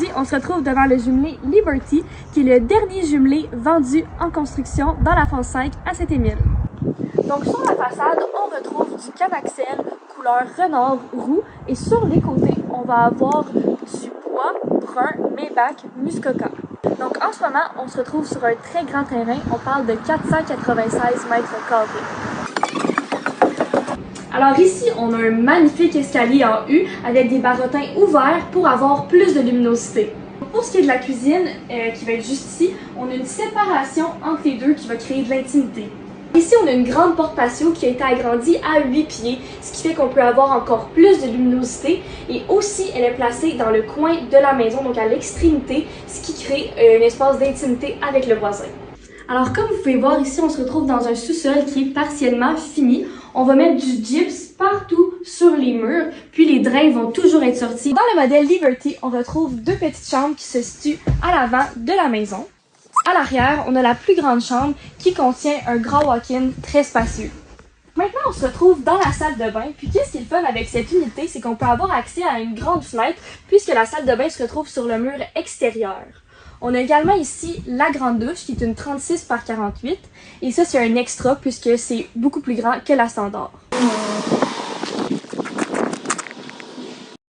Aujourd'hui, on se retrouve devant le jumelé Liberty, qui est le dernier jumelé vendu en construction dans la phase 5 à Saint-Émile. Donc sur la façade, on retrouve du canaxel couleur renard roux et sur les côtés, on va avoir du bois brun Maybach Muskoka. Donc en ce moment, on se retrouve sur un très grand terrain, on parle de 496 mètres carrés. Alors ici, on a un magnifique escalier en U avec des barottins ouverts pour avoir plus de luminosité. Pour ce qui est de la cuisine, qui va être juste ici, on a une séparation entre les deux qui va créer de l'intimité. Ici, on a une grande porte patio qui a été agrandie à 8 pieds, ce qui fait qu'on peut avoir encore plus de luminosité. Et aussi, elle est placée dans le coin de la maison, donc à l'extrémité, ce qui crée un espace d'intimité avec le voisin. Alors, comme vous pouvez voir ici, on se retrouve dans un sous-sol qui est partiellement fini. On va mettre du gyps partout sur les murs, puis les drains vont toujours être sortis. Dans le modèle Liberty, on retrouve deux petites chambres qui se situent à l'avant de la maison. À l'arrière, on a la plus grande chambre qui contient un grand walk-in très spacieux. Maintenant, on se retrouve dans la salle de bain. Puis qu'est-ce qui est le fun avec cette unité, c'est qu'on peut avoir accès à une grande fenêtre puisque la salle de bain se retrouve sur le mur extérieur. On a également ici la grande douche qui est une 36 par 48 et ça c'est un extra puisque c'est beaucoup plus grand que la standard.